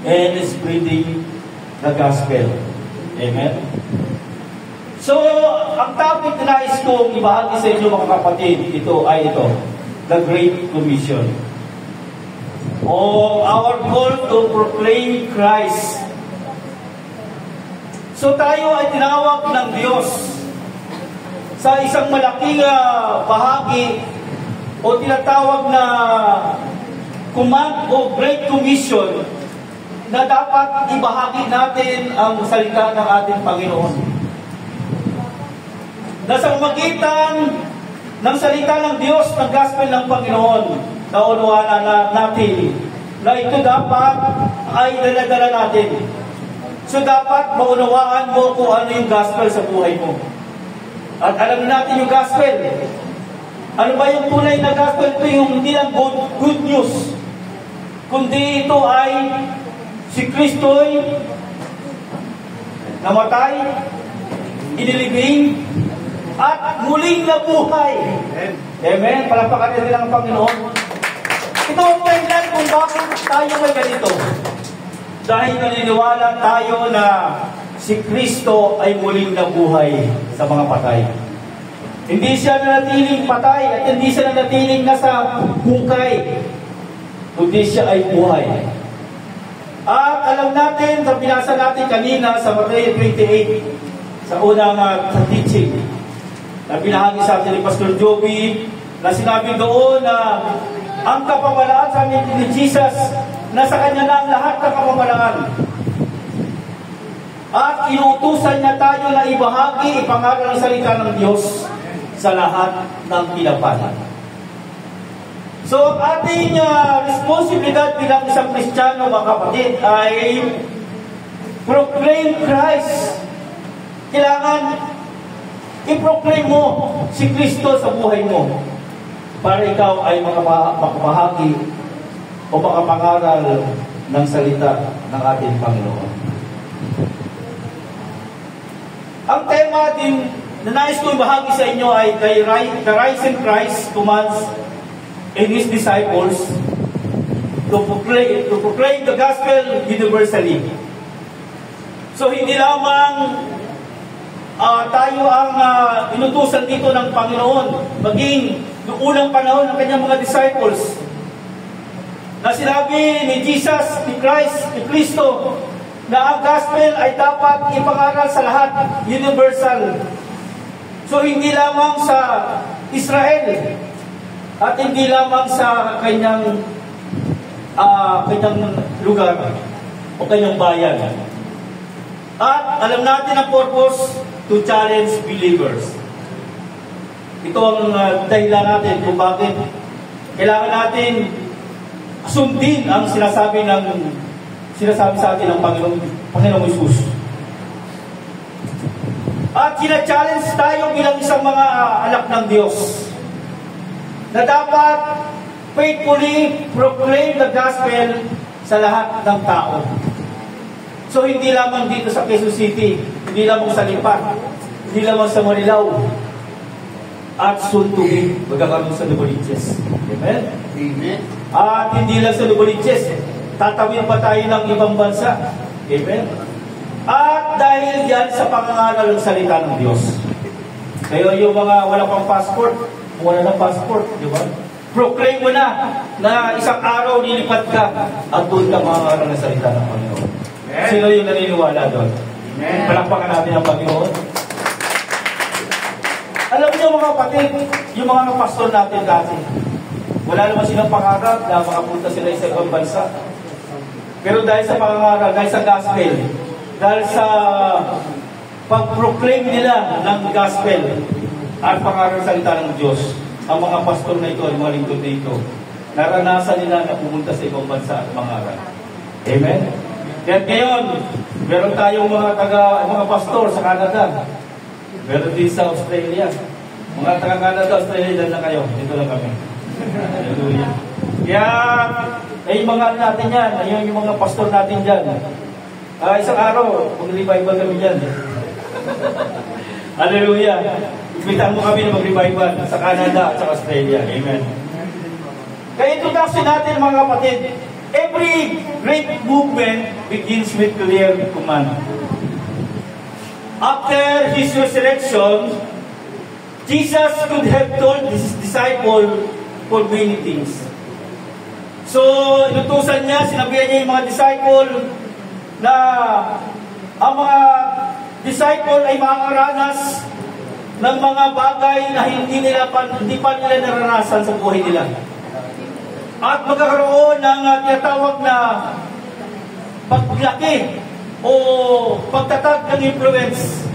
and spreading the gospel. Amen? So, ang topic na nais kong ibahagi sa inyo mga kapatid, ito, the Great Commission. Our call to proclaim Christ. So tayo ay tinawag ng Diyos sa isang malaking bahagi o tinatawag na command o Great Commission na dapat ibahagi natin ang salita ng ating Panginoon. Nasa magitan ng salita ng Diyos, ng gospel ng Panginoon, naunawaan natin na ito dapat ay dala-dala natin. So dapat maunawaan mo kung ano yung gospel sa buhay mo. At alam natin yung gospel. Ano ba yung tunay na gospel? Ito yung hindi lang good news, kundi ito ay si Kristo'y namatay, inilibing, at muling nabuhay. Amen. Palapakan nila ng Panginoon. Ito ang dahilan kung bakit tayo may ganito. Dahil naniniwala tayo na si Kristo ay muling nabuhay sa mga patay. Hindi siya nanatiling patay at hindi siya nanatiling nasa hukay, kundi siya ay buhay. At alam natin, sa binasa natin kanina sa Matthew 28, sa unang teaching, na binahagi sa atin ni Pastor Joby, na sinabi doon na ang kapamalaan sa amin ni Jesus, na sa Kanya na ang lahat ng kapamalaan. At inuutusan niya tayo na ibahagi, ipangaral ang salita ng Diyos sa lahat ng pinapanan. So, ating responsibilidad bilang isang Kristiyano, mga kapatid, ay proclaim Christ. Kailangan i-proclaim mo si Kristo sa buhay mo para ikaw ay makabahagi o makapangaral ng salita ng ating Panginoon. Ang tema din na nais ko ibahagi sa inyo ay the risen Christ commands and His disciples to proclaim the gospel universally. So hindi lamang tayo ang inutusan dito ng Panginoon, maging noong unang panahon ng kanyang mga disciples, na sinabi ni Jesus, ni Christ, ni Kristo, na ang gospel ay dapat ipangaral sa lahat, universal. So hindi lamang sa Israel at hindi lamang sa kanyang lugar o kanyang bayan. At alam natin ang purpose, to challenge believers. Ito ang dahilan natin kung bakit kailangan natin sundin ang sinasabi sa atin ng Panginoong Hesus. At sina-challenge tayo bilang isang mga anak ng Diyos na dapat faithfully proclaim the gospel sa lahat ng tao. So hindi lamang dito sa Quezon City, hindi lamang sa Lipa, hindi lamang sa Marilao, at soon to be, magkakaroon sa Novaliches. Amen? Amen. At hindi lang sa Novaliches, tatawid pa tayo ng ibang bansa. Amen? At dahil yan sa pangangaral ng salita ng Diyos. Kaya yung mga wala pang passport, wala ng passport, di ba? Proclaim mo na isang araw nilipat ka at doon ka mangangaral ng salita ng Panginoon. Amen. Sino yung naniniwala doon? Amen. Palakpakan natin ang Panginoon. Alam niyo mga kapatid, yung mga pastor natin dati, wala naman silang pangarap na makapunta sila sa ibang bansa. Pero dahil sa pangangaral, dahil sa gospel, dahil sa pag-proclaim nila ng gospel at pangaral salita ng Diyos, ang mga pastor na ito, ang mga lingkod na ito, naranasan nila na pumunta sa ibang bansa at mangaral. Amen? Kaya ngayon, meron tayong mga pastor sa Canada. Meron din sa Australia. Mga taga-Canada, Australia na kayo. Dito lang kami. Hallelujah. Kaya, ay mga natin yan. Ayun yung mga pastor natin dyan. Isang araw, mag-revival kami dyan. Hallelujah. Ipitan mo kami na mag-revival sa Canada at sa Australia. Amen. Kaya introduction natin mga kapatid. Every great movement begins with clear command. After His resurrection, Jesus could have told His disciple for many things. So, inutusan niya, sinabihan niya yung mga disciple na ang mga disciple ay makakaranas ng mga bagay na hindi pa nila naranasan sa buhay nila. At magkakaroon ng tinatawag na paglaki o pagtatag ng influence.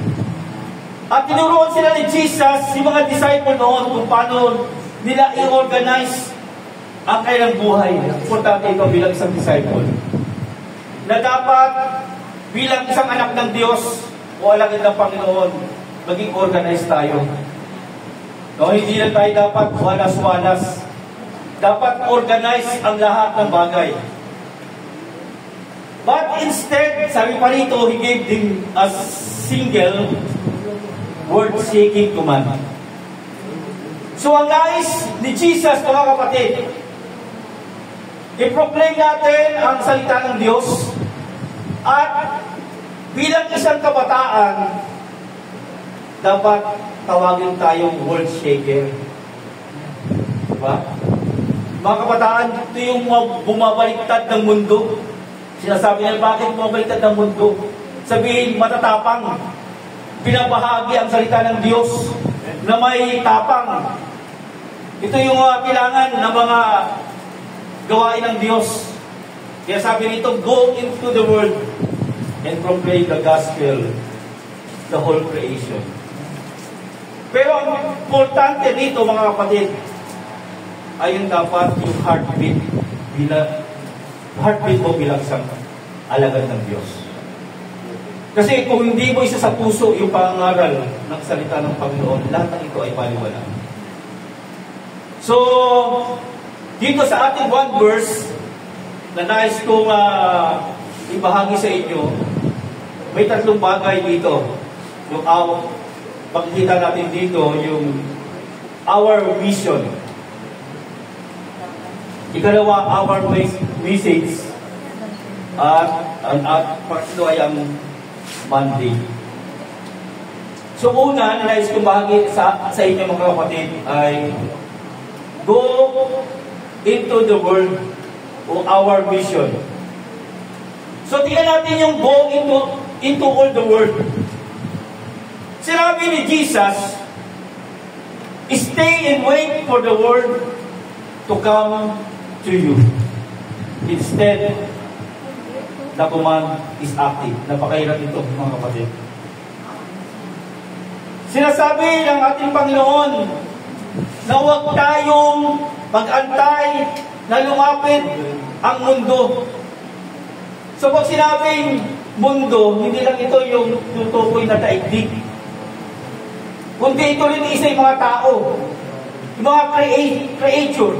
At tinuruan sila ni Jesus, yung mga disciple noon, kung paano nila i-organize ang kanilang buhay. Importante ito bilang isang disciple. Na dapat bilang isang anak ng Diyos o alagad ng Panginoon, maging organized tayo. No, hindi na tayo dapat walas-walas. Dapat organize ang lahat ng bagay. But instead, sabi pa rito, He gave them a single word-shaking command. So ang nais ni Jesus, mga kapatid, i-proclaim natin ang salita ng Diyos at bilang isang kabataan, dapat tawagin tayong world shaker. Diba? Mga kabataan, ito yung bumabaliktad ng mundo. Sinasabi nila, bakit bumabaliktad ng mundo? Sabihin, matatapang. Pinabahagi ang salita ng Diyos na may tapang. Ito yung kailangan ng mga gawain ng Diyos. Kaya sabi nito, go into the world and proclaim the gospel, the whole creation. Pero ang importante dito, mga kapatid, ayun dapat yung heartbeat mo bilang isang alagad ng Diyos. Kasi kung hindi mo isa sa puso yung pangaral ng salita ng Panginoon, lahat ng ito ay baliwala. So, dito sa ating one verse na nais kong ibahagi sa inyo, may tatlong bagay dito. Yung pagkita natin dito, yung our vision. Ikalawa, our message. At partito ay ang Monday. So una, nais kong bahagi sa inyo mga kapatid ay go into the world o our mission. So tingnan natin yung go into all the world. Sinabi ni Jesus, stay and wait for the word to come to you. Instead, the command is active. Napakahirap ito, mga kapatid. Sinasabi ng ating Panginoon na huwag tayong mag-antay na lumapit ang mundo. So pag sinabing mundo, hindi lang ito yung tutukoy na daigdig. Kundi ito rin isa yung mga tao, yung mga creature.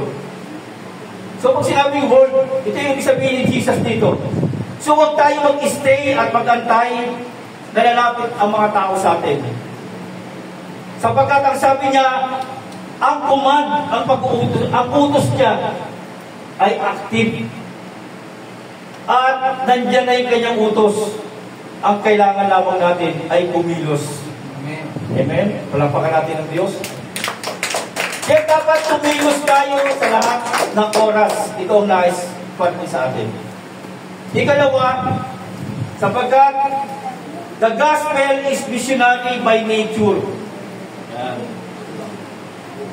So pag sinabing world, ito yung sabihin ni Jesus dito. So huwag tayo mag-stay at mag-antay na lalapit ang mga tao sa atin. Sapagkat ang sabi niya, ang command, ang utos niya ay active. At nandyan na yung kanyang utos. Ang kailangan lamang natin ay kumilos. Amen. Amen? Palampakan natin ng Diyos. Kaya dapat kumilos tayo sa lahat ng oras. Ito ang nais ko sa atin. Ikalawa, sapagkat the gospel is missionary by nature.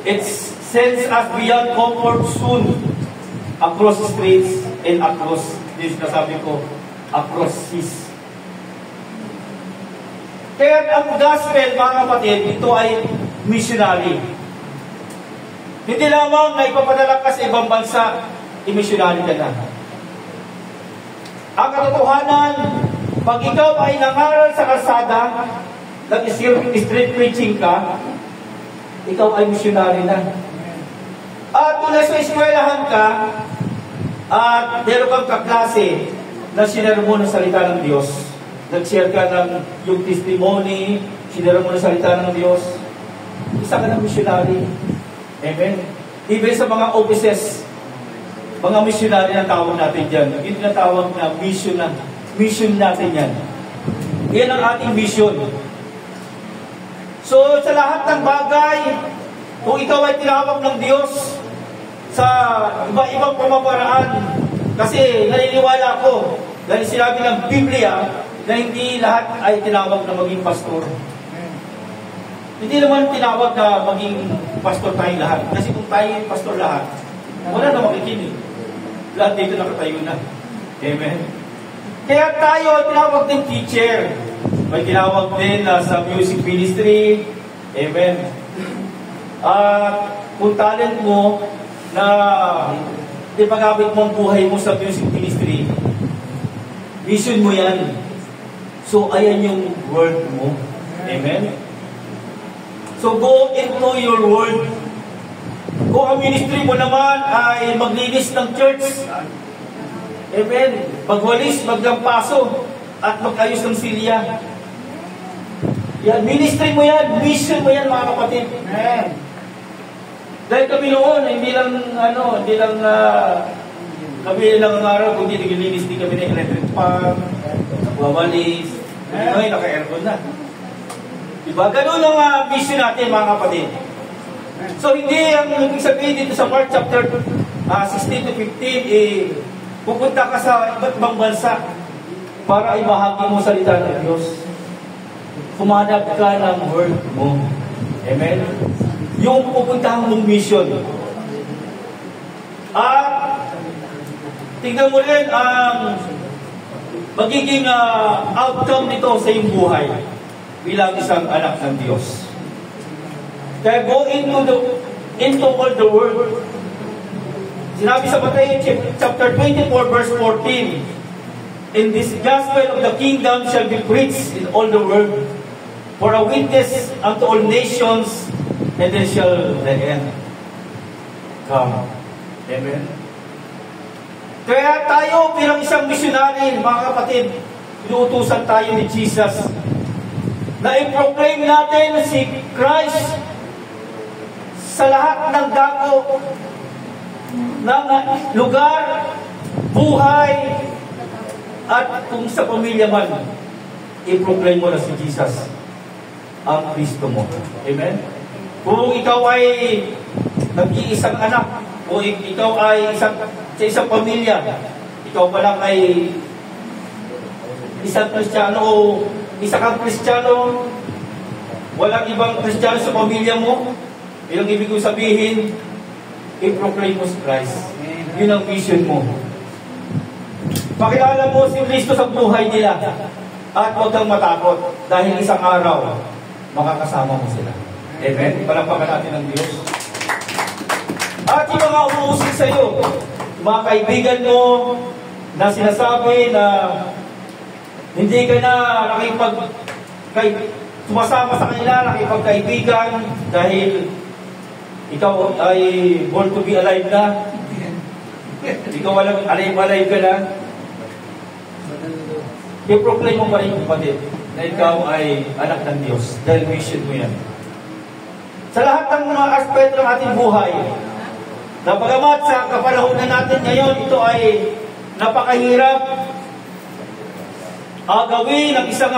It sends us beyond comfort zone across streets and across, this nasabi ko, across seas. Kaya ang gospel, mga kapatid, ito ay missionary. Hindi lamang na ipapadala ka sa ibang bansa, i-missionary ka na. Ang katotohanan, pag ikaw ay nangaral sa kalsada, nag-street preaching ka, ikaw ay missionary na. At kung nasa eskwelahan ka, at meron kang kaklase na sinara mo ng salita ng Diyos, nag-share ka ng yung testimony, sinara mo ng salita ng Diyos, isa ka ng missionary. Amen? Even sa mga offices, Mga missionary ang tawag natin dyan. Yung tinatawag na mission na. Mission natin yan. Yan ang ating mission. So, sa lahat ng bagay, kung ikaw ay tinawag ng Diyos sa iba-ibang pamamaraan, kasi naniniwala ko, dahil sinabi ng Biblia, na hindi lahat ay tinawag na maging pastor. Hindi naman tinawag na maging pastor tayo lahat. Kasi kung tayo pastor lahat, wala na makikinig. Lahat dito nakatayo na. Amen? Kaya tayo tinawag din teacher. May tinawag din sa music ministry. Amen? At kung talent mo na ipagamit mo ang buhay mo sa music ministry, vision mo yan. So, ayan yung word mo. Amen? So, go into your word. Kung ang ministry mo naman ay maglinis ng church, amen, magwalis, maglampaso, at magayos ng silya. Yan, ministry mo yan, mission mo yan, mga kapatid. Amen. Dahil kami noon, hindi lang kami lang ang araw, kung hindi naglilinis, hindi kami na electric pan, nagwawalis, ngayon naka-aircon na. Diba? Ganun ang mission natin, mga kapatid. So, hindi ang ibig sabihin dito sa Mark chapter 16 to 15, pupunta ka sa iba't ibang bansa para ibahagi mo salita ng Diyos. Kumanap ka ng word mo. Amen? Yung pupuntahan mong mission. At tingnan mo rin ang magiging outcome nito sa iyong buhay bilang isang anak ng Diyos. Kaya go into all the world. Sinabi sa Matthew chapter 24 verse 14, "In this gospel of the kingdom shall be preached in all the world, for a witness unto all nations, and then shall the end come." Amen. Kaya tayo bilang isang missionary, mga kapatid, inuutusan tayo ni Jesus na i-proclaim natin si Christ sa lahat ng dako ng lugar, buhay, at kung sa pamilya man, i-proclaim mo na si Jesus ang Kristo mo. Amen? Kung ikaw ay nag-iisang anak, o ikaw ay sa isang pamilya, ikaw pa lang ay isang Kristiyano o isa kang Kristiyano, walang ibang Kristiyano sa pamilya mo, ilang ibig kong sabihin, i-proclaim mo si Christ. Yun ang vision mo. Pakilala mo si Kristo sa buhay nila at huwag kang matakot dahil isang araw makakasama mo sila. Amen? Palakpakan natin ang Diyos. At yung mga umuusig sa iyo, mga kaibigan mo na sinasabi na hindi ka na sumasama sa kanila, nakipagkaibigan dahil ikaw ay born to be alive na. Ikaw walang alive ka na. I-proclaim mo pa rin, kapatid, na ikaw ay anak ng Diyos dahil mission mo yan. Sa lahat ng mga aspeto ng ating buhay, na bagamat sa kapanahonan natin ngayon, ito ay napakahirap gawin ng isang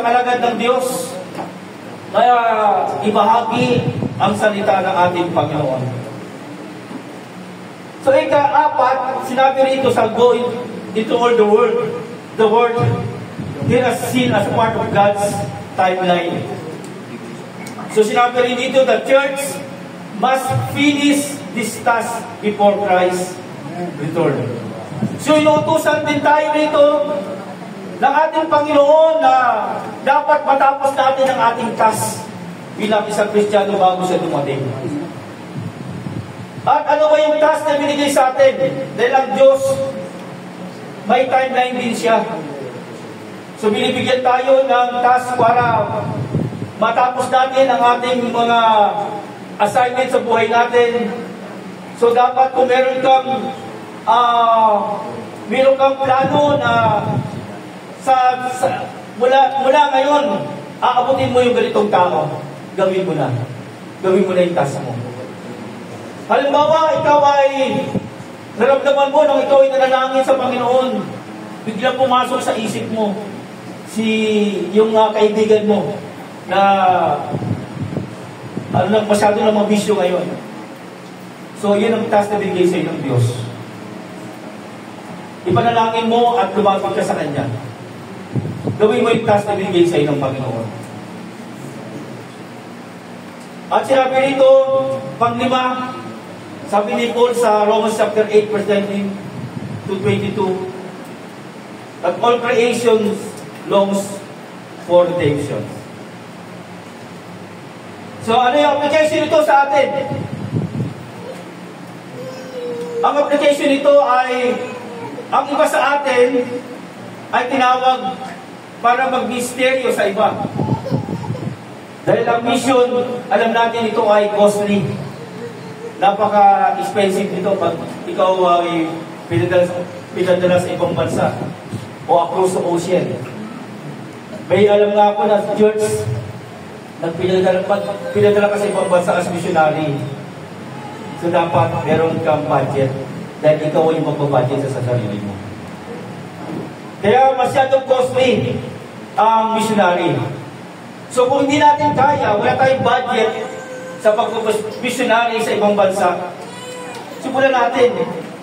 alagad ng Diyos, kaya ibahagi ang salita ng ating Panginoon. So, ika-apat, sinabi rito sa go into all the world here is seen as part of God's timeline. So, sinabi rin dito, the church must finish this task before Christ return. So, inuutusan din tayo dito ng ating Panginoon na dapat matapos natin ang ating task bilang isang Kristiyano bago siya dumating. At ano ba yung task na binigay sa atin? Dahil ang Diyos, may timeline din siya. So binibigyan tayo ng task para matapos natin ang ating mga assignment sa buhay natin. So dapat kung meron kang plano na mula ngayon, aabutin mo yung ganitong tao. Gawin mo na. Gawin mo na yung task mo. Halimbawa, ikaw ay Naramdaman mo nung ikaw ay nanalangin sa Panginoon, biglang pumasok sa isip mo yung kaibigan mo na masyado na mabisyo ngayon. So, yun ang task na binigay sa'yo ng Diyos. Ipanalangin mo at lumapit ka sa Kanya. Gawin mo yung task na binigay sa'yo ng Panginoon. At sinabi rito, panglima, sabi ni Paul sa Romans chapter 8, verse 19 to 22, that all creation longs for redemption. So, ano yung application nito sa atin? Ang application nito ay, ang iba sa atin ay tinawag para mag-misteryo sa iba. Dahil ang mission, alam natin ito ay costly. Napaka-expensive nito pag ikaw ay pinadala sa ibang bansa o across the ocean. May alam nga ako na church, pinadala ka sa ibang bansa as missionary. So dapat meron kang budget dahil ikaw ay magbabudget sa sarili mo. Kaya masyadong costly ang missionary. So kung hindi natin kaya, wala tayong budget sa pag-missionary sa ibang bansa, simulan natin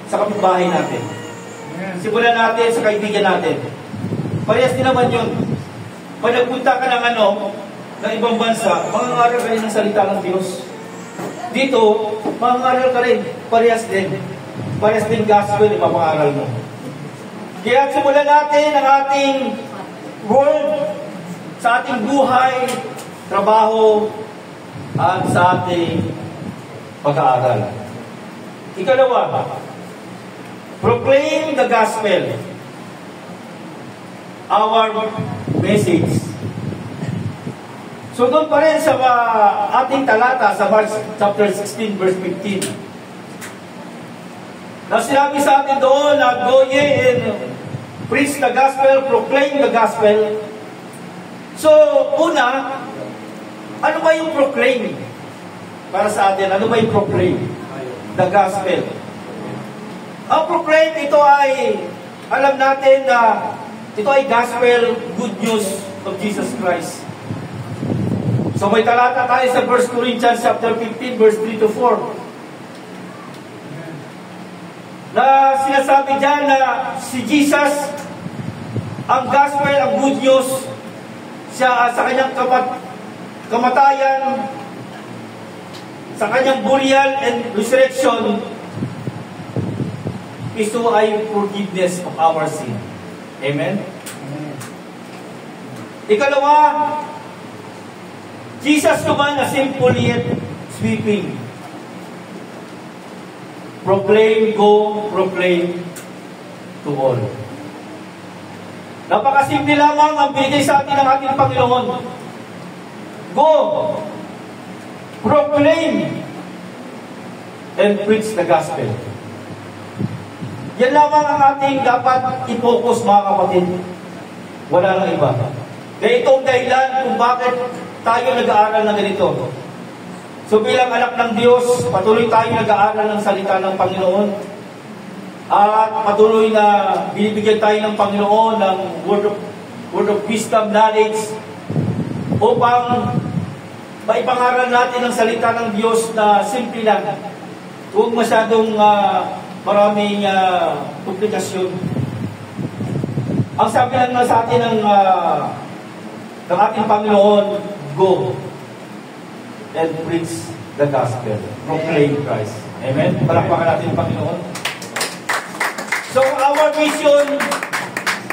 sa kapitbahay natin. Simulan natin sa kaibigan natin. Parehas din naman yun. Pag nagpunta ka ng ibang bansa, mangangaral ka rin ng salita ng Diyos. Dito, mangangaral ka rin. Parehas din. Parehas din gospel, ipapangaral mo. Kaya simulan natin ang ating world sa ating buhay, trabaho, at sa ating pag-aaral. Ikalawa, proclaim the gospel. Our message. So doon pa rin sa ating talata sa Mark chapter 16 verse 15. Na sinabi sa atin doon na go ye and preach the gospel, proclaim the gospel. So, una, ano ba yung proclaim? Para sa atin, ano ba yung proclaim? The gospel. Ang proclaim, ito ay, alam natin na ito ay gospel, good news of Jesus Christ. So may talata tayo sa 1 Corinthians chapter 15, verse 3 to 4. Na sinasabi dyan na si Jesus, ang gospel, ang good news, siya sa kanyang kamatayan, sa kanyang burial and resurrection, ito ay forgiveness of our sin. Amen? Ikalawa, Jesus naman na simple yet sweeping. Proclaim, go, proclaim to all. Napakasimple lamang ang binigay sa atin ng ating Panginoon. Go, proclaim, and preach the gospel. Yan lamang ang ating dapat i-focus, mga kapatid. Wala nang iba. Kaya itong dahilan kung bakit tayo nag-aaral na ganito. So bilang anak ng Diyos, patuloy tayo nag-aaral ng salita ng Panginoon. At patuloy na binibigyan tayo ng Panginoon ng word of wisdom, knowledge, upang maipangaral natin ang salita ng Diyos na simple lang. Huwag masyadong maraming komplikasyon. Ang sabi lang sa atin ng ating Panginoon, go and preach the gospel. Proclaim Christ. Amen? Palakpakan natin ang Panginoon. So our mission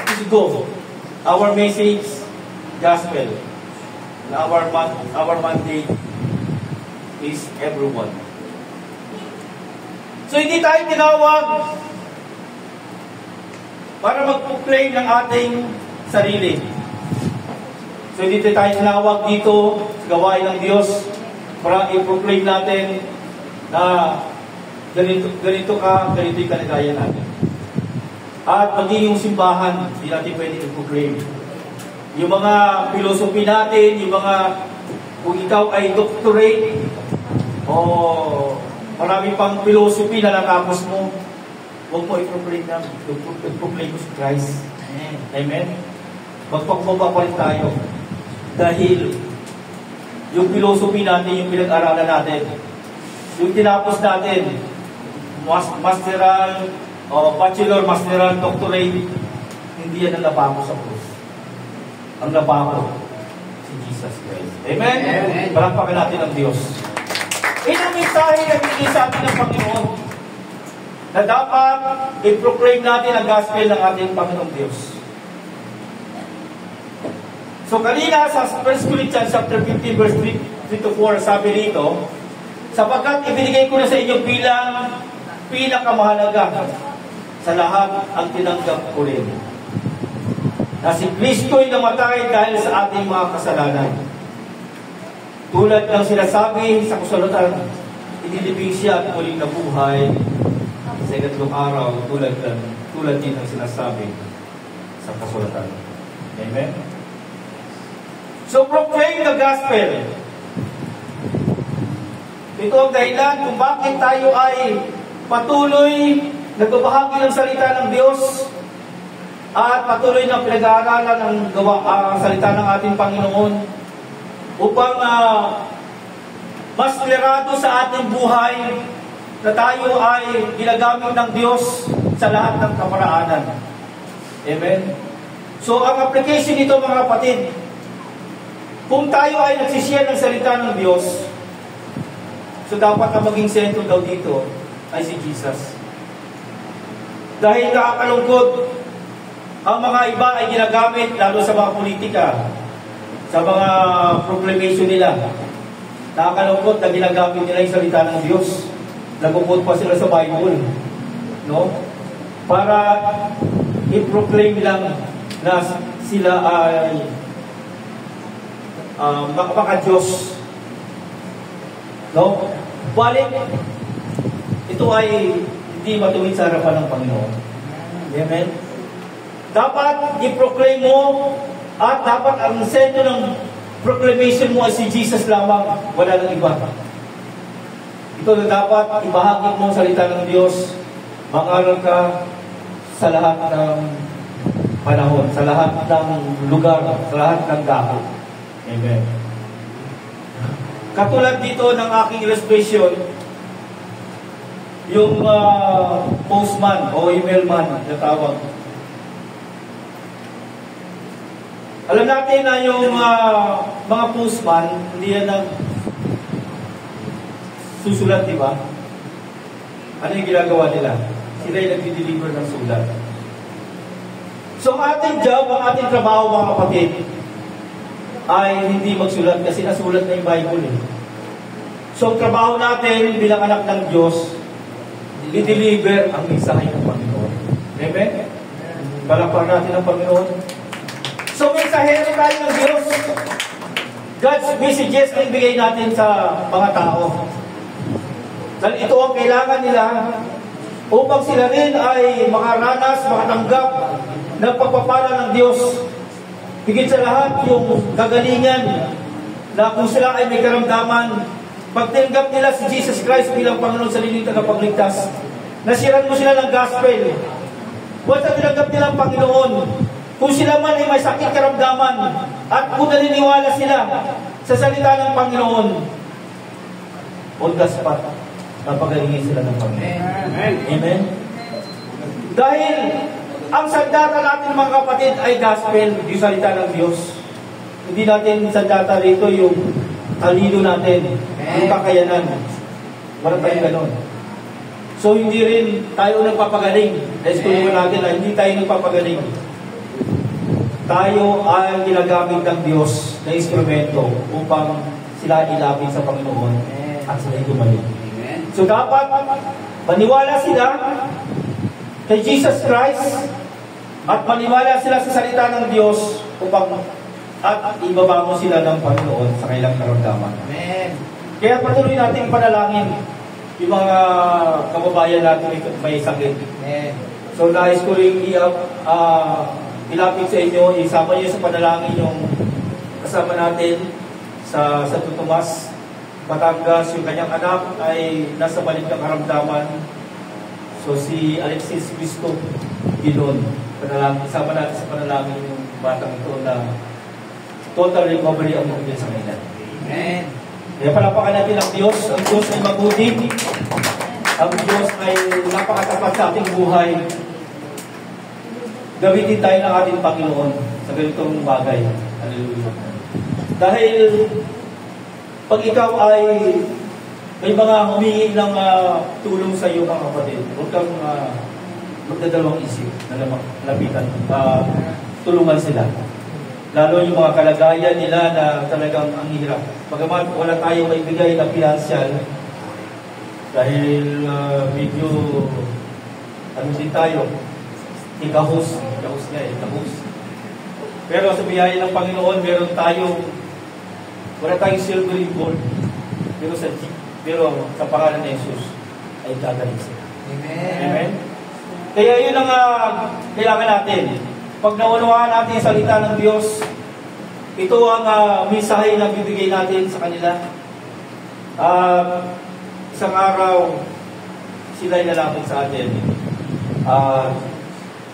is go. Our message, gospel. And our mandate is everyone. So hindi tayo tinawag para mag-proclaim ng ating sarili. So hindi tayo tinawag dito sa gawain ng Diyos para i-proclaim natin na ganito ka, ganito yung kalagayan natin. At maging yung simbahan, hindi natin pwede i-proclaim. Yung mga philosophy natin, yung mga, kung ikaw ay doctorate, o marami pang philosophy na natapos mo, huwag mo i-proclaim na, i-proclaim mo si Christ. Amen? Magpakumbaba pa rin tayo. Dahil yung philosophy natin, yung pinag-aralan natin, yung tinapos natin, masteral, bachelor, masteral, doctorate, hindi yan ang labako sa krus. Ang labako, si Jesus Christ. Amen? Amen. Palakpakan natin ang Diyos. Ang mensahe na bigay sa atin ng Panginoon na dapat i-proclaim natin ang gospel ng ating Panginoong Diyos. So kanina sa 1 Corinthians chapter 15 verse 3 to 4 sabi rito, sapagkat ibinigay ko na sa inyo bilang pinakamahalaga sa lahat ang tinanggap ko rin, na si Kristo'y namatay dahil sa ating mga kasalanan. Tulad ng sinasabi sa kasulatan, inilibing siya at muling nabuhay sa ikatlong araw, tulad din ng sinasabi sa kasulatan. Amen? So, proclaim the gospel. Ito ang dahilan kung bakit tayo ay patuloy nagbabahagi ng salita ng Diyos at patuloy na pinag-aaralan ng salita ng ating Panginoon upang mas klarado sa ating buhay na tayo ay ginagamit ng Diyos sa lahat ng kaparaanan. Amen? So, ang application nito mga kapatid, kung tayo ay nagsishare ng salita ng Diyos, so dapat na maging sentro daw dito ay si Jesus. Dahil nakakalungkot, ang mga iba ay ginagamit, lalo sa mga politika, sa mga proclamation nila. Nakakalungkot na ginagamit nila yung salita ng Diyos. Nagpuput pa sila sa Bible. No? Para i-proclaim lang na sila ay maka-Diyos. No? Balik, ito ay hindi matuwid sa harapan ng Panginoon. Amen? Dapat i-proclaim mo at dapat ang sentro ng proclamation mo ay si Jesus lamang, wala nang iba. Ito na dapat ibahagi mo ang salita ng Diyos, mangaral ka sa lahat ng panahon, sa lahat ng lugar, sa lahat ng dako. Amen. Katulad dito ng aking illustration, yung postman o emailman na tawag. Alam natin na yung mga postman, hindi yan susulat, di ba? Ano yung ginagawa nila? Sila yung nag-deliver ng sulat. So, ang ating job, ang ating trabaho, mga kapatid, ay hindi magsulat kasi nasulat na yung Bible. So, ang trabaho natin bilang anak ng Diyos, i-deliver ang mensahe ng Panginoon. Amen? Palakpakan natin ang Panginoon. So, mensahero tayo ng Diyos. God's messages na ibigay natin sa mga tao. Dahil ito ang kailangan nila upang sila rin ay makaranas, makatanggap ng pagpapala ng Diyos. Higit sa lahat, yung kagalingan na kung sila ay may karamdaman, pagtinggap nila si Jesus Christ bilang Panginoon sa liling tagapagligtas, nasiran mo sila ng gospel. Basta tinanggap nila ang Panginoon, kung sila man ay may sakit karamdaman, at kung naniniwala sila sa salita ng Panginoon, on the spot, napagalingin sila ng Panginoon. Amen. Amen. Dahil ang sandata natin mga kapatid ay gospel, yung salita ng Diyos. Hindi natin sandata rito yung talino natin, yung kakayanan. Wala tayong ganon. So hindi rin tayo nagpapagaling. Dahil kung natin na hindi tayo nagpapagaling. Tayo ay ginagamit ng Diyos na instrumento upang sila ilapit sa Panginoon at sila gumaling. So dapat maniwala sila kay Jesus Christ at maniwala sila sa salita ng Diyos upang at ibabango sila ng Panginoon sa kailang karamdaman. Amen. Kaya patuloy natin panalangin yung mga kababayan natin may sakit. Amen. So nais ko rin ilapit sa inyo, isama niyo sa panalangin yung kasama natin sa Santo Tomas, Batangas, yung kanyang anak ay nasa balik ng karamdaman. So si Alexis Cristo Gilon, isama natin sa panalangin yung batang ito na total recovery ang mabigyan sa kanila. Amen. Kaya palapakan natin ang Diyos. Ang Diyos ay mabuti. Ang Diyos ay napakatapat sa ating buhay. Gamitin tayo ng ating Panginoon sa ganitong bagay. Hallelujah. Dahil pag ikaw ay may mga humingi ng tulong sa iyo mga kapatid, huwag kang magdadalawang isip na lapitan, tulungan sila. Lalo yung mga kalagayan nila na talagang ang hirap. Bagaman wala tayong maibigay na financial, dahil medyo din tayo, ikahos nga. Pero sa biyaya ng Panginoon, wala tayong silver and gold. Pero sa pangalan ni Jesus ay gagaling sila. Amen. Amen? Kaya yun ang kailangan natin. Pag naunawaan natin yung salita ng Diyos, ito ang mensahe na bibigay natin sa kanila. Isang araw, sila ay lalapit sa atin.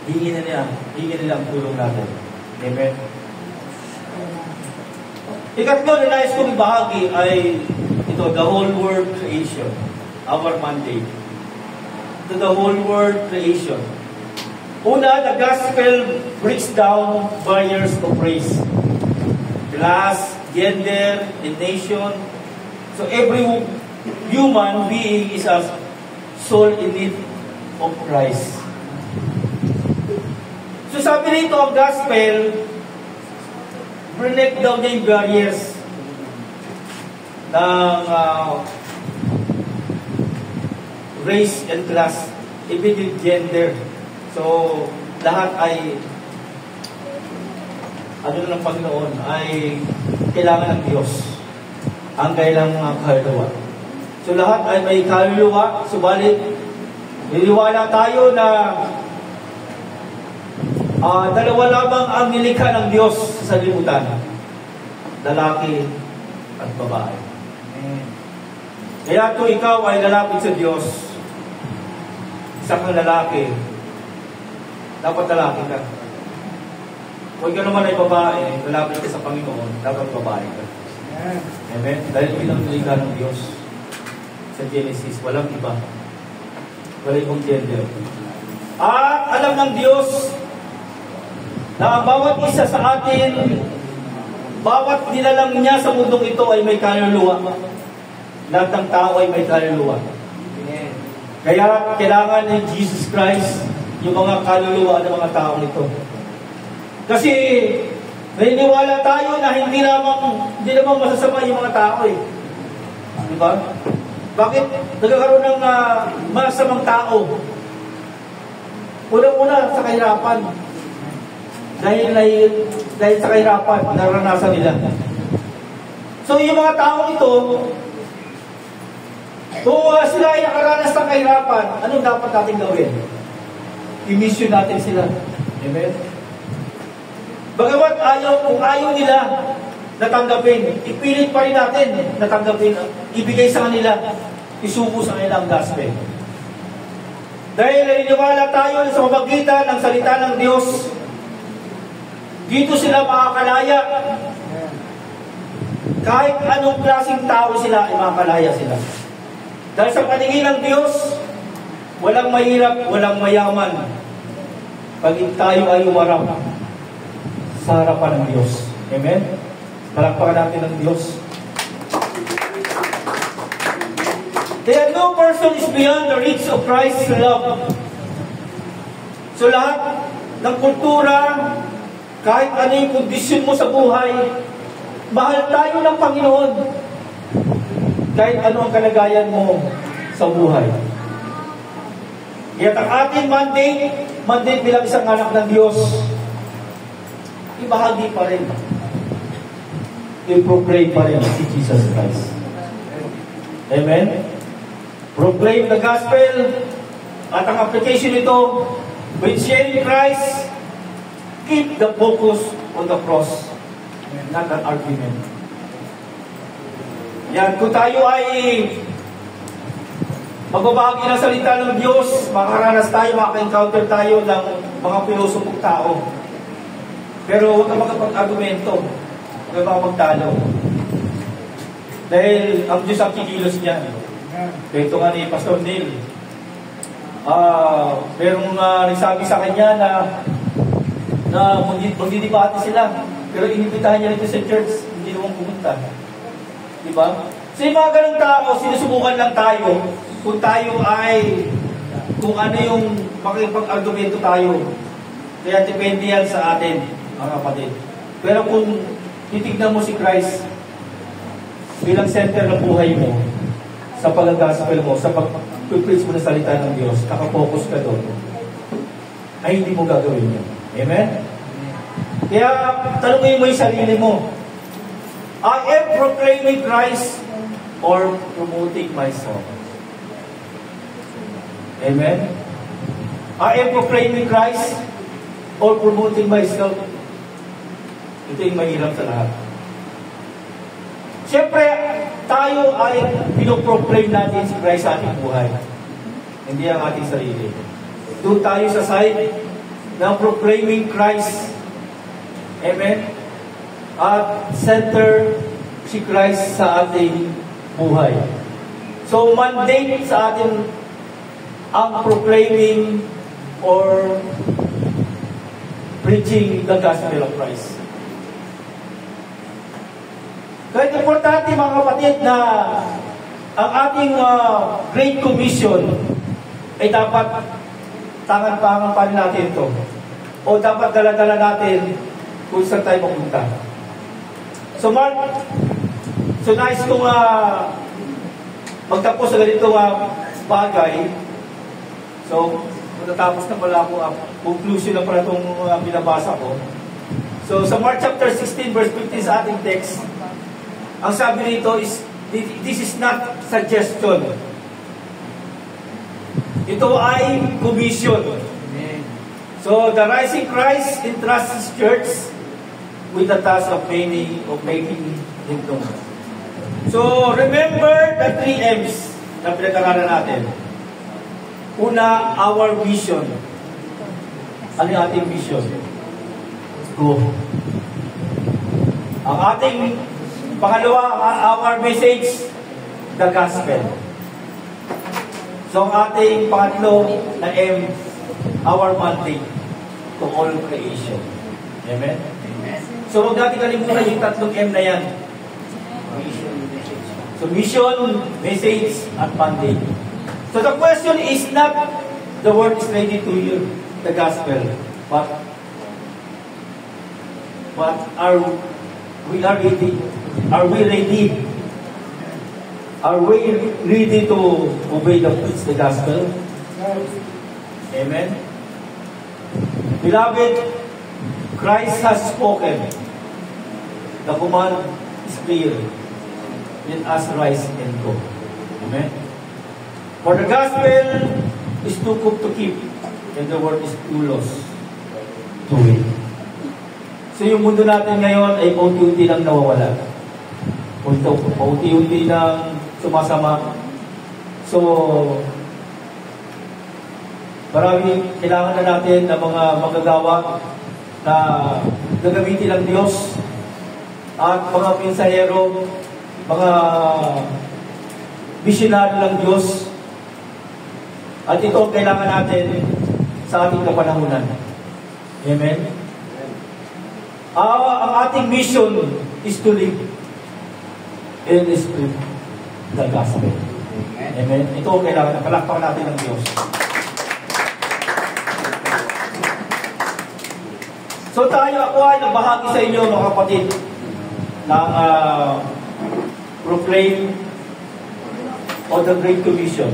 Hingin nila ang tulong natin. Amen? Ikatlo na nais kong bahagi ay ito, the whole world creation. Our mandate. To the whole world creation. Una, the gospel breaks down barriers of race, class, gender, and nation. So every human being is a soul in need of Christ. So sabi rito ang gospel, break down niya yung barriers ng race and class, even yung gender. So, lahat ay ng Panginoon ay kailangan ng Diyos. Ang kailangang kaluluwa. So, lahat ay may kaluluwa. Subalit, niniwala tayo na dalawa lamang ang nilikha ng Diyos sa libutan. Lalaki at babae. Kaya kung ikaw ay lalapit sa Diyos, isang lalaki, dapat lalaki ka. Kung ikaw naman ay babae, lalapit ka sa Panginoon, dapat babae ka. Amen? Dahil bilang nilikha ng Diyos sa Genesis, walang iba. Walang ibang gender. At alam ng Diyos na bawat isa sa atin, bawat nilalang niya sa mundong ito ay may kaluluwa. Lahat ng tao ay may kaluluwa. Kaya kailangan ni Jesus Christ yung mga kaluluwa ng mga tao nito. Kasi naniniwala tayo na hindi naman masasama yung mga tao eh. Diba? Bakit nagkakaroon ng masamang tao? Unang-una sa kahirapan. Dahil sa kahirapan, naranasan nila. So yung mga tao ito, kung sila ay nakaranas ng kahirapan, anong dapat natin gawin? I-mission natin sila. Amen? Bagamat kung ayaw nila natanggapin, ipilit pa rin natin natanggapin, ibigay sa kanila, isuko sa kanila ang gospel. Dahil naniniwala tayo sa pamagitan ng salita ng Diyos, dito sila makakalaya. Kahit anong klaseng tao sila, ay makakalaya sila. Dahil sa paningin ng Diyos, walang mahirap, walang mayaman. Pag tayo ay umarap sa harapan ng Diyos. Amen? Palakpakan natin ng Diyos. Kaya no person is beyond the reach of Christ's love. So lahat ng kultura, kahit ano yung kondisyon mo sa buhay, mahal tayo ng Panginoon. Kahit ano ang kalagayan mo sa buhay. Kaya ang ating mandate bilang isang anak ng Diyos, ibahagi pa rin. I-proclaim pa rin si Jesus Christ. Amen? Proclaim the gospel at ang application nito, when sharing Christ, keep the focus on the cross, not an argument. Yan, kung tayo ay magbabahagi ng salita ng Diyos, makaranas tayo, maka-encounter tayo ng mga pinusupong tao. Pero huwag ka makapag-argumento, huwag ka makapagtalo. Dahil ang Diyos ang kikilos niya. Ito nga ni Pastor Neil. Merong nagsabi sa kanya na magdidibate sila. Pero inibitahan niya rito sa church, hindi naman pumunta. Diba? So yung mga ganong tao, sinusubukan lang tayo kung ano yung makipag-argumento tayo. Kaya depende yan sa atin, mga kapatid. Pero kung titignan mo si Christ bilang center ng buhay mo, sa pag-gospel mo, sa pag-preach mo ng salita ng Diyos, nakapokus ka doon, ay hindi mo gagawin yun. Amen? Kaya, tanungin mo yung sarili mo, I am proclaiming Christ or promoting myself. Amen? I am proclaiming Christ or promoting myself. Ito yung mahirap sa lahat. Siyempre, tayo ay pinoproclaim natin si Christ sa ating buhay. Hindi ang ating sarili. Doon tayo sa side ng proclaiming Christ. Amen? At center si Christ sa ating buhay. So, mandate sa atin ang proclaiming or preaching the gospel of Christ. Kahit importante mga kapatid na ang ating Great Commission ay dapat tangan-pangan pa rin natin ito. O dapat dala-dala natin kung saan tayo mapunta. So nais kong magtapos sa ganitong bagay. So, matatapos na pala ako, conclusion na pala itong binabasa ko. So, sa Mark chapter 16 verse 15 sa ating text, ang sabi nito is, this is not suggestion. Ito ay commission. So, the rising Christ entrusts His church with the task of making Him known. So, remember the 3 M's na pinag-aralan natin. Una, our vision. Ano yung ating vision? Go. Ang ating pangalawa, our message, the gospel. So, ang ating pangatlo na M, our mandate to all creation. Amen? So, huwag natin kalimutan yung 3 M na yan. So, mission, message, at mandate. So, the question is not the word is ready to you, the gospel, but are we ready? Are we ready? Are we ready to obey the gospel? Amen? Beloved, Christ has spoken. The command is clear. Let us rise and go. Amen? For the gospel is too good to keep, and the word is too lost to win. So yung mundo natin ngayon ay paunti-unti lang nawawala. Paunti-unti lang sumasama. So, marami kailangan na natin ng mga magagawa na gagamitin ng Diyos at mga pinsahero, mga missionary ng Diyos. At ito kailangan natin sa ating kapanahunan. Amen? Ang ating mission is to live in the Spirit, the gospel. Amen? Ito kailangan. Palakpakan natin ng Diyos. So ako ay nagbahagi sa inyo mga kapatid ng proclaim o the Great Commission.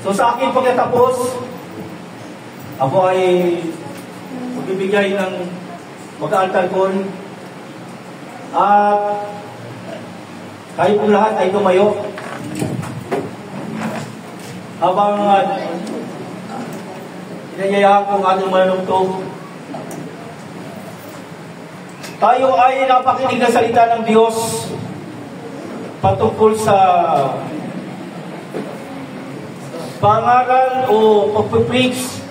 So sa akin pagkatapos, ako ay magbibigay ng mag-altar call at kayo po lahat ay tumayo habang inayayaan ko ang ating manunungtong. Tayo ay napakinig ng salita ng Diyos. patungkol sa pangaral o pagpipreach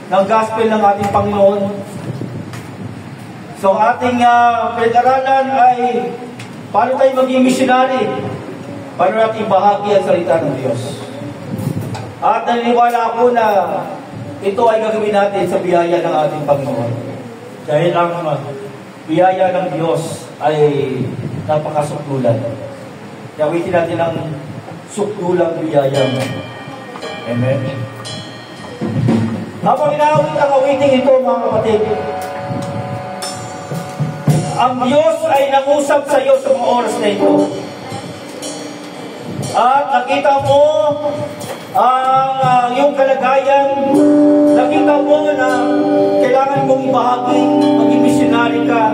ng gospel ng ating Panginoon. So ang ating pinag-aralan ay paano tayo maging missionary, paano natin bahagi ang salita ng Diyos. At naniniwala ako na ito ay gagawin natin sa biyaya ng ating Panginoon. Dahil ang biyaya ng Diyos ay napakasukdulan. Gawitin natin ang sukdulang biyaya mo. Amen. Habang inaawit ang awiting ito, mga kapatid, ang Diyos ay nangusap sa iyo sa mga oras na ito. At nakita mo ang iyong kalagayan, nakita mo na kailangan mong ibahagi, maging missionary ka,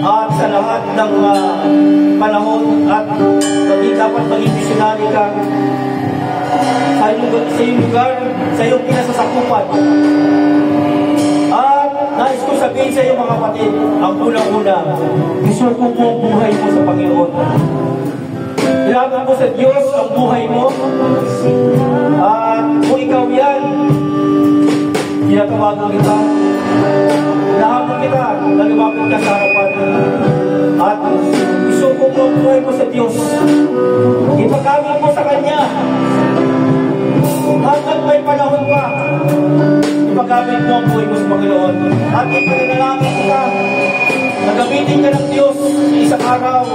at sa lahat ng panahon, at dapat maging missionary ka sa iyong lugar, sa iyong pinasasakupan. At nais ko sabihin sa iyo, mga kapatid, ang unang-una, isuko mo ang buhay mo sa Panginoon. Ilaban mo sa Diyos ang buhay mo. At kung ikaw yan, tinatawagan kita, hinahabol kita, nalumapit ka sa harapan. At isuko mo ang buhay mo sa Diyos. Ipagamit mo sa Kanya. Hanggang may panahon pa, ipagamit mo ang buhay mo sa Panginoon. At ipanalangin ka, nagamitin ka ng Diyos sa isang araw,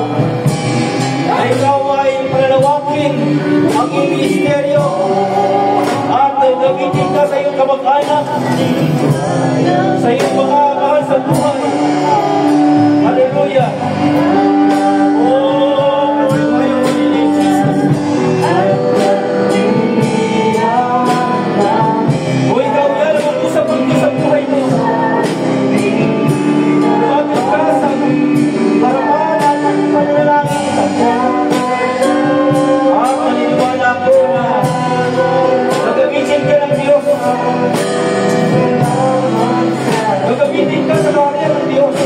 na ikaw ay panalawakin ang iyong ministeryo at gamitin ka sa iyong kamag-anak, sa iyong mga mahal sa buhay. Hallelujah! Gagamitin ka sa karya ng Diyos.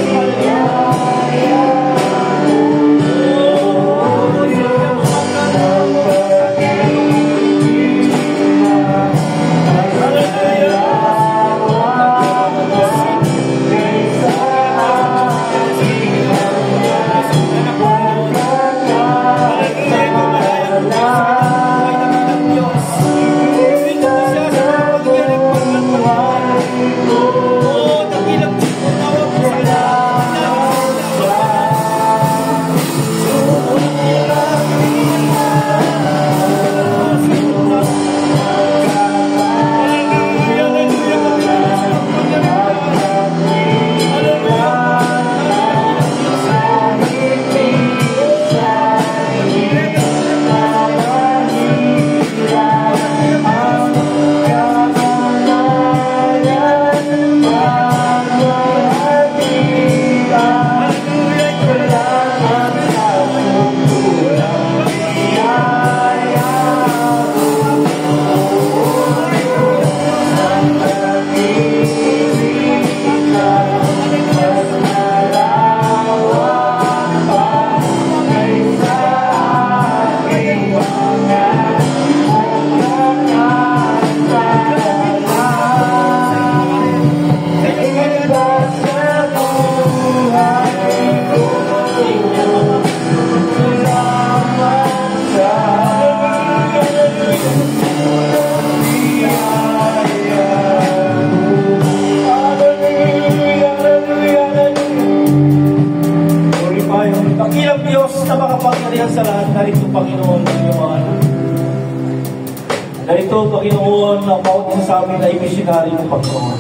Panginoon, ang bawat isa sa amin ay missionary ng Panginoon.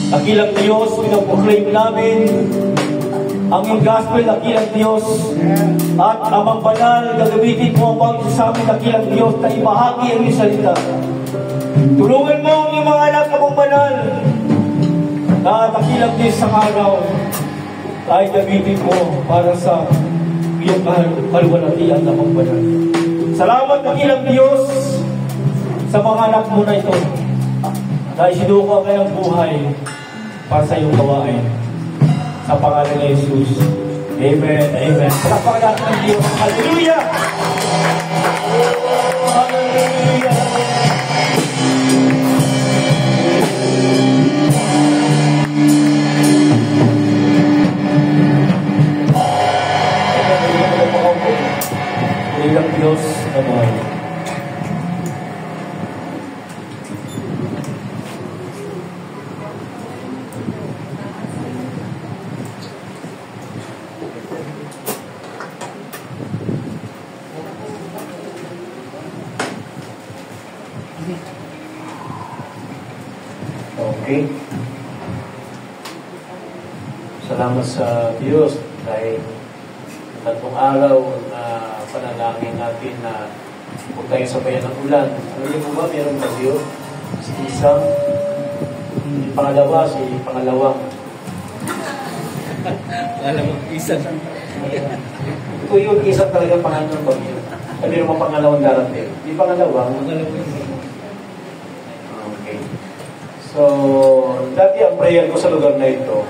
Dakilang Diyos, pinaproclaim namin ang iyong gospel, dakilang Diyos, at Amang Banal, gagamitin mo ang bawat isa sa amin, dakilang Diyos, na ibahagi ang iyong salita. Tulungan mo ang iyong mga anak, Amang Banal, na dakilang Diyos sa araw ay gamitin mo para sa iyong kaluwalhatian, Amang Banal. Salamat, dakilang Diyos, sa mga anak mo na ito, dahil sinuko ka ng buhay para sa iyong gawain. Sa pangalan ni Jesus. Amen. Amen. Palakpakan natin ang Diyos. Hallelujah! Hallelujah! Ilang Diyos na buhay. Okay. Salamat sa Diyos dahil tatlong araw na panalangin natin na huwag tayo sabayan ng ulan. Ano mo ba? Meron bagyo? Si isang, si pangalawang. Alam mo, isang. Ito yung isang talagang pangalan ng bagyo. Sabi mo pangalawang darating. Di pangalawang. Okay. So, dati ang prayer ko sa lugar na ito,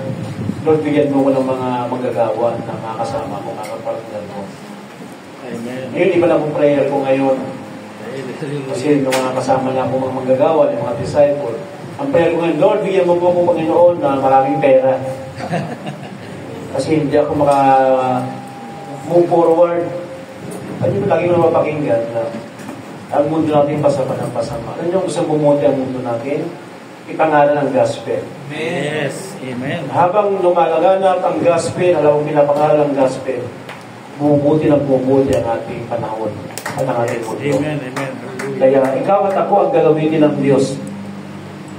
Lord, bigyan mo ko ng mga manggagawa na makakasama ko, makakapartner ko. Amen. Ngayon, iba lang ang prayer ko ngayon. Kasi yung mga kasama na ako mga manggagawa, yung mga disciple. Ang prayer ko ngayon, Lord, bigyan mo po ako, Panginoon, na maraming pera. Kasi hindi ako move forward. Ano yung lagi mo mapakinggan na ang mundo natin pasama ng pasama. Ano yung gusto bumuti ang mundo natin? Ipangalan ang gospel. Yes. Amen. Habang lumalaganap ang gospel, alam mo pinapangalan ang gospel, bumubuti ng bumubuti ang ating panahon at ang ating mundo. Amen. Amen. Kaya ikaw at ako ang gagawin ng Diyos.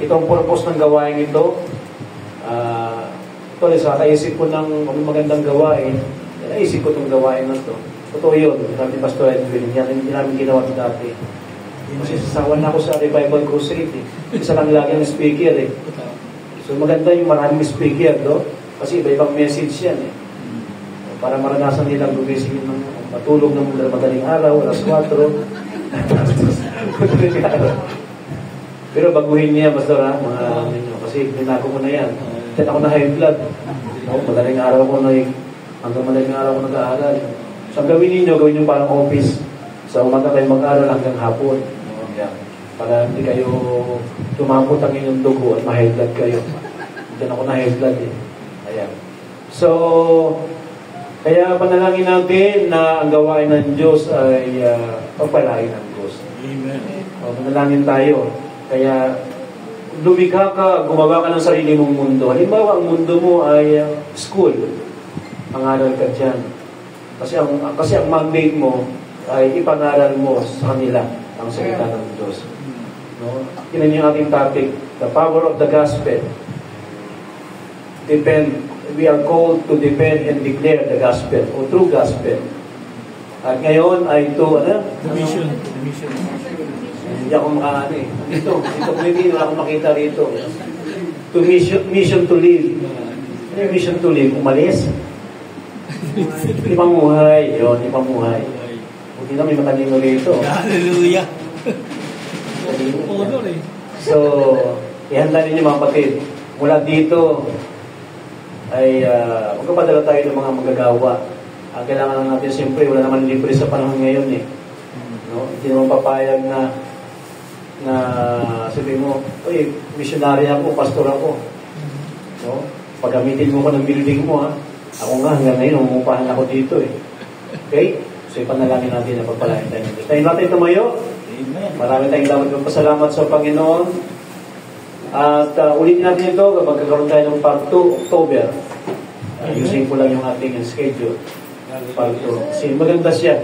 Ito ang purpose ng gawain ito. Ito, sa kaisip ko ng magandang gawain, naisip ko itong gawain na ito. Totoo yun. Sabi ni Pastor Edwin, yan hindi namin ginawa ito dati. Kasi sasawan na ako sa Revival Crusade. Isa lang lagi ang speaker eh. So maganda yung maraming speaker, no? Kasi iba-ibang message yan eh. Para maranasan nilang gumising ng matulog ng madaling araw, alas 4. Pero baguhin niya, Pastor, ha? Mga ninyo. Kasi pinako ko na yan. Kasi ako na high blood. No? Madaling araw ko na hanggang madaling araw ko nag-aaral. So ang gawin ninyo, gawin nyo parang office. Sa umaga kayo mag-aaral hanggang hapon. Para hindi kayo tumapot ang inyong dugo at ma-high blood kayo. Diyan ako na high blood eh. Ayan. So, kaya panalangin natin na ang gawain ng Diyos ay pagpalain ng Diyos. Amen. Panalangin tayo. Kaya, lumikha ka, gumawa ka ng sarili mong mundo. Halimbawa, ang mundo mo ay school. Pangaral ka dyan. Kasi ang mandate mo ay ipangaral mo sa kanila ang salita ng Diyos. No? Yun ang yung ating topic, the power of the gospel. We are called to defend and declare the gospel o true gospel. At ngayon ay ito, The mission. Hindi ako makaano eh. Dito pwede, wala akong makita rito. To mission to live. Ano yung mission to live? Umalis? Ipamuhay. Yun, ipamuhay. Buti na may matalino rito. Hallelujah. So, ihanda ninyo mga kapatid. Mula dito ay magkapadala tayo ng mga magagawa. Ang kailangan lang natin, siyempre, wala naman libre sa panahon ngayon eh. No? Hindi naman papayag na sabi mo, uy, missionary ako, pastor ako. No? Paggamitin mo ko ng building mo, ha? Ako nga, hanggang ngayon, umupahan ako dito eh. Okay? So, ipanalangin natin na pagpalain tayo. Tayo natin tumayo. Amen. Marami tayong dapat magpasalamat sa Panginoon. At ulitin natin ito kapag kakaroon tayo ng part 2, October. Using ko lang yung ating schedule. Part 2. Kasi maganda siya.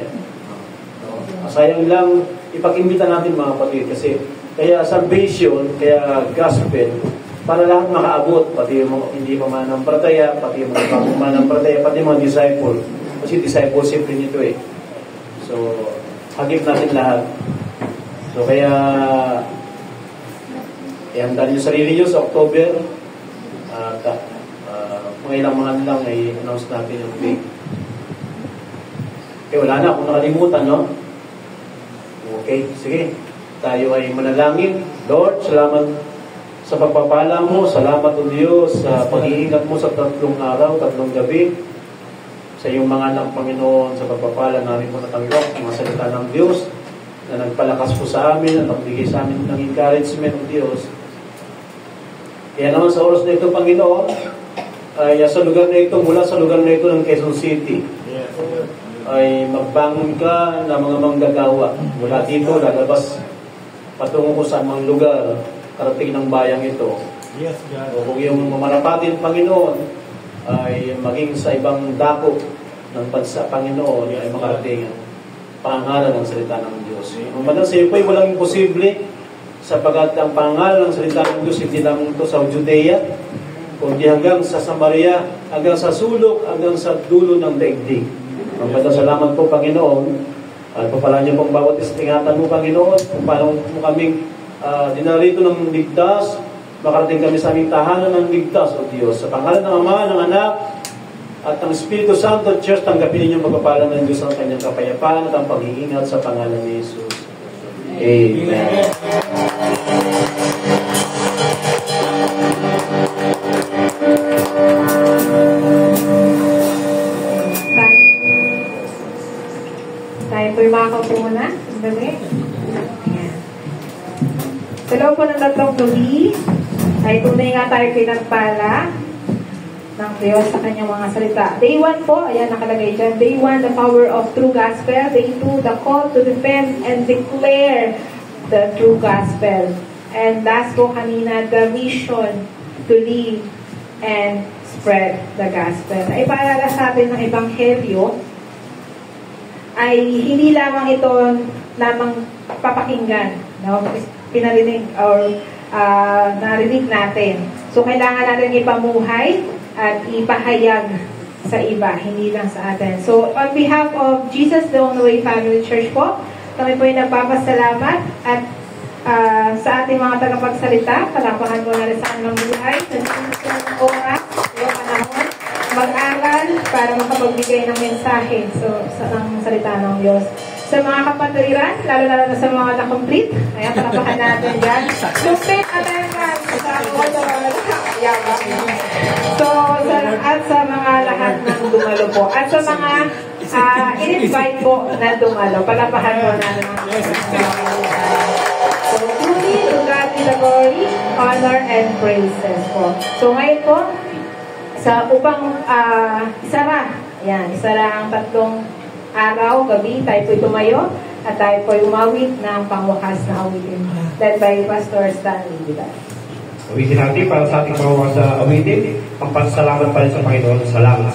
Sayang lang, ipakimbita natin mga kapatid. Kasi kaya salvation, kaya gospel, para lahat makaabot. Pati yung hindi mamanampalataya, pati yung mga mamanampalataya, pati yung mga disciple. Kasi discipleship rin ito eh. So, hagip natin lahat. So, kaya ihanda niyo sarili niyo sa October. Mga ilang mga lang ay announce natin yung date. Wala na, kung nakalimutan, no? Okay, sige. Tayo ay manalangin. Lord, salamat sa pagpapala mo. Salamat o Diyos sa pag-iingat mo sa 3 araw, 3 gabi. sa iyong mga anak, Panginoon, sa pagpapala namin po natanggap ang mga salita ng Diyos na nagpalakas po sa amin at nagbigay sa amin ng encouragement ng Diyos. Kaya naman sa oras na ito, Panginoon, ay sa lugar na ito, mula sa lugar na ito ng Quezon City, ay magbangon ka ng mga manggagawa. Mula dito, lalabas patungo ko sa mga lugar, karating ng bayang ito. Yes, God. O kung yung mamarapatin, Panginoon, ay maging sa ibang dako ng bansa, Panginoon, ay makarating ang pangalan ng salita ng Diyos. Umalang sa iyo po ay walang imposible, sapagat ang pangalan ng salita ng Diyos hindi lang ito sa Judea, kundi hanggang sa Samaria, hanggang sa sulok, hanggang sa dulo ng daigdig. Ang salamat po, Panginoon, at papala niyo pong bawat istingatan mo, Panginoon, kung paano mo kaming dinarito ng ligtas, makarating kami sa aming tahanan ng ligtas, O Diyos. Sa pangalan ng Ama, ng Anak, at ng Espiritu Santo, Diyos, tanggapin ninyo magpapalang ng Diyos ang kanyang kapayapaan at ang pag-iingat sa pangalan ni Jesus. Amen. Tayo po'y makakaupo muna. Sandali. Ayan. Sa loob po ng tatlong gabi, ay tunay nga tayo pinagpala ng Diyos sa kanyang mga salita. Day 1 po, ayan nakalagay dyan. Day 1, the power of true gospel. Day 2, the call to defend and declare the true gospel. And last po kanina, the mission to live and spread the gospel. Ay paalala sa atin ng Ebanghelyo, ay hindi lamang ito lamang papakinggan, no? Pinarinig or narinig natin. So, kailangan natin ipamuhay at ipahayag sa iba, hindi lang sa atin. So, on behalf of Jesus the Only Way Family Church po, kami po ay nagpapasalamat at sa ating mga tagapagsalita, palapahan po na rin sa anong buhay, sa ng oras, yung panahon, mag-aral para makapagbigay ng mensahe sa ng salita ng Diyos. Sa mga kapatiran, lalo-lalo na sa mga na-complete, ayan, palapahan natin dyan. Complete attendance sa mga at sa mga lahat ng dumalo po. At sa mga in-invite po na dumalo, palapahan po natin ang so, truly, to God be the glory, honor, and praises po. So, ngayon po, upang isara ang tatlong araw, gabi, tayo po'y tumayo at tayo po'y umawit ng pangwakas na awitin led by Pastor Stanley Vidal. Awitin natin para sa ating pangwakas na awitin, ang pasalamat pa rin sa Panginoon. Salamat.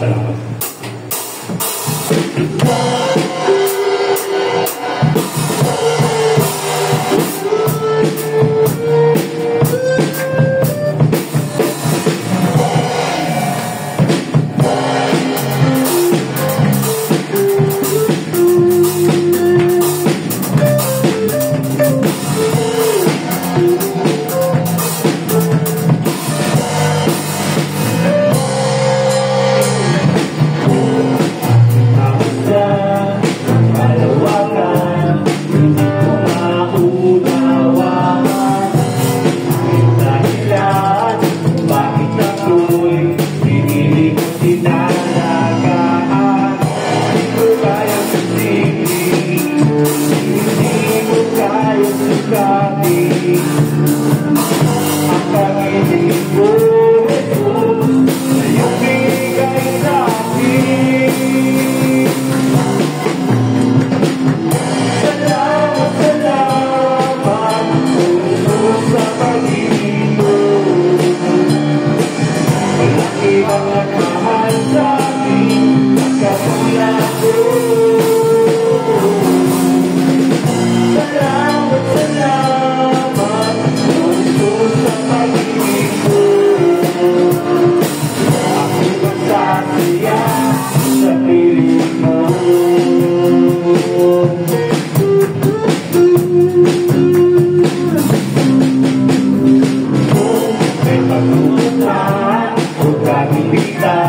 Kita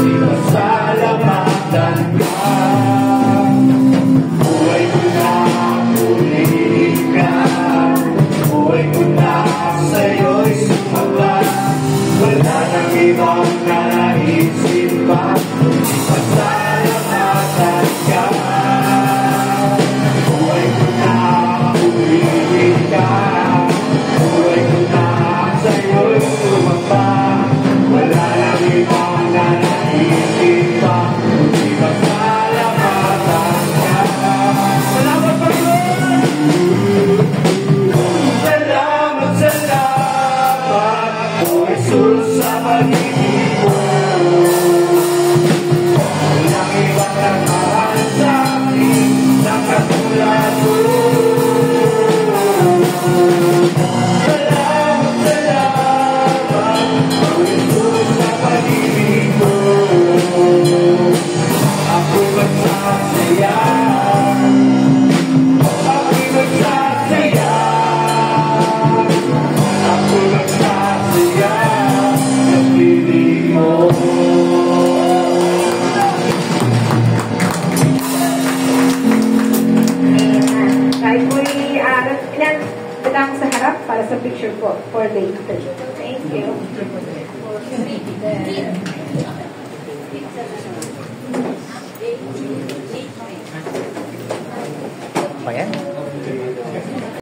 ipasalamatan ka. Buhay ko na purihin ka, buhay ko na sa'yo'y sumamba. Wala nang ibang nanaisip pa, ipasalamatan ka. Buhay ko na purihin ka, buhay ko na sa'yo'y sumamba. Wala nang ibang nanaisip pa, ipasalamatan ka. Salamat Panginoon! Salamat, salamat, O Jesus, sa pag-ibig mo. Walang ibang nagmahal sa akin na katulad mo. Salamat, salamat, O Jesus, sa pag-ibig mo. Ako'y magsasaya, ako'y magsasaya, ako'y magsasaya sa piling mo. Tayo po'y ilan lang sa harap para sa picture po for later. Thank you. Ayan.